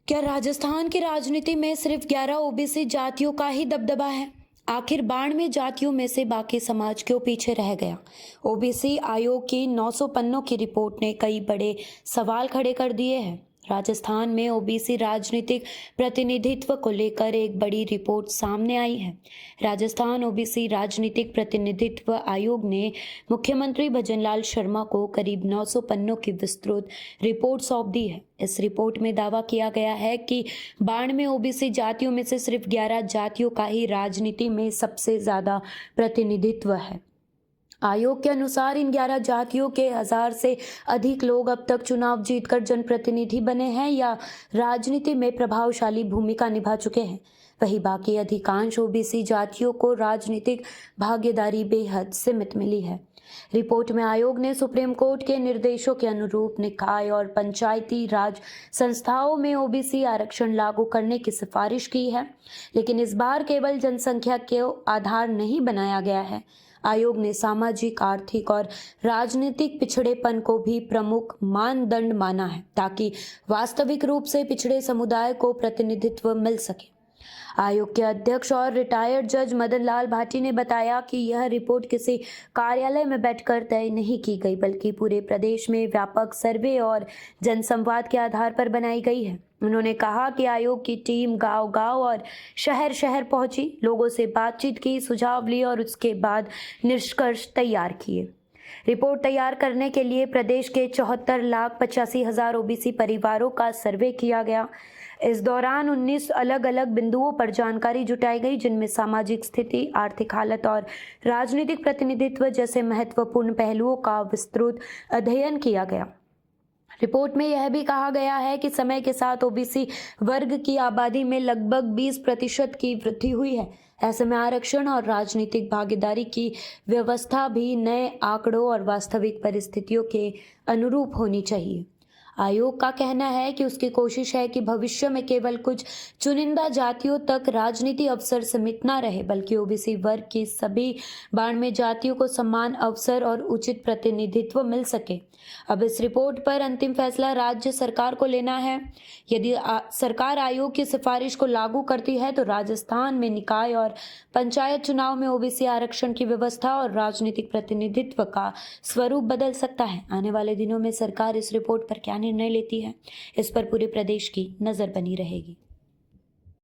क्या राजस्थान की राजनीति में सिर्फ 11 ओबीसी जातियों का ही दबदबा है? आखिर बाढ़ जातियों में से बाकी समाज क्यों पीछे रह गया? ओबीसी आयोग की 900 पन्नों की रिपोर्ट ने कई बड़े सवाल खड़े कर दिए हैं। राजस्थान में ओबीसी राजनीतिक प्रतिनिधित्व को लेकर एक बड़ी रिपोर्ट सामने आई है। राजस्थान ओबीसी राजनीतिक प्रतिनिधित्व आयोग ने मुख्यमंत्री भजनलाल शर्मा को करीब 900 पन्नों की विस्तृत रिपोर्ट सौंप दी है। इस रिपोर्ट में दावा किया गया है कि बाढ़ में ओबीसी जातियों में से सिर्फ 11 जातियों का ही राजनीति में सबसे ज्यादा प्रतिनिधित्व है। आयोग के अनुसार इन 11 जातियों के 1000 से अधिक लोग अब तक चुनाव जीतकर जनप्रतिनिधि बने हैं या राजनीति में प्रभावशाली भूमिका निभा चुके हैं। वहीं बाकी अधिकांश ओबीसी जातियों को राजनीतिक भागीदारी बेहद सीमित मिली है। रिपोर्ट में आयोग ने सुप्रीम कोर्ट के निर्देशों के अनुरूप निकाय और पंचायती राज संस्थाओं में ओबीसी आरक्षण लागू करने की सिफारिश की है, लेकिन इस बार केवल जनसंख्या के आधार नहीं बनाया गया है। आयोग ने सामाजिक, आर्थिक और राजनीतिक पिछड़ेपन को भी प्रमुख मानदंड माना है, ताकि वास्तविक रूप से पिछड़े समुदाय को प्रतिनिधित्व मिल सके। आयोग के अध्यक्ष और रिटायर्ड जज मदन लाल भाटी ने बताया कि यह रिपोर्ट किसी कार्यालय में बैठकर तय नहीं की गई, बल्कि पूरे प्रदेश में व्यापक सर्वे और जनसंवाद के आधार पर बनाई गई है। उन्होंने कहा कि आयोग की टीम गांव-गांव और शहर-शहर पहुंची, लोगों से बातचीत की, सुझाव लिए और उसके बाद निष्कर्ष तैयार किए। रिपोर्ट तैयार करने के लिए प्रदेश के 74,85,000 ओबीसी परिवारों का सर्वे किया गया। इस दौरान 19 अलग-अलग बिंदुओं पर जानकारी जुटाई गई, जिनमें सामाजिक स्थिति, आर्थिक हालत और राजनीतिक प्रतिनिधित्व जैसे महत्वपूर्ण पहलुओं का विस्तृत अध्ययन किया गया। रिपोर्ट में यह भी कहा गया है कि समय के साथ ओबीसी वर्ग की आबादी में लगभग 20% की वृद्धि हुई है। ऐसे में आरक्षण और राजनीतिक भागीदारी की व्यवस्था भी नए आंकड़ों और वास्तविक परिस्थितियों के अनुरूप होनी चाहिए। आयोग का कहना है कि उसकी कोशिश है कि भविष्य में केवल कुछ चुनिंदा जातियों तक राजनीति अवसर सीमित न रहे, बल्कि ओबीसी वर्ग की सभी बानवे जातियों को समान अवसर और उचित प्रतिनिधित्व मिल सके। अब इस रिपोर्ट पर अंतिम फैसला राज्य सरकार को लेना है। यदि सरकार आयोग की सिफारिश को लागू करती है तो राजस्थान में निकाय और पंचायत चुनाव में ओबीसी आरक्षण की व्यवस्था और राजनीतिक प्रतिनिधित्व का स्वरूप बदल सकता है। आने वाले दिनों में सरकार इस रिपोर्ट पर क्या निर्णय लेती है, इस पर पूरे प्रदेश की नजर बनी रहेगी।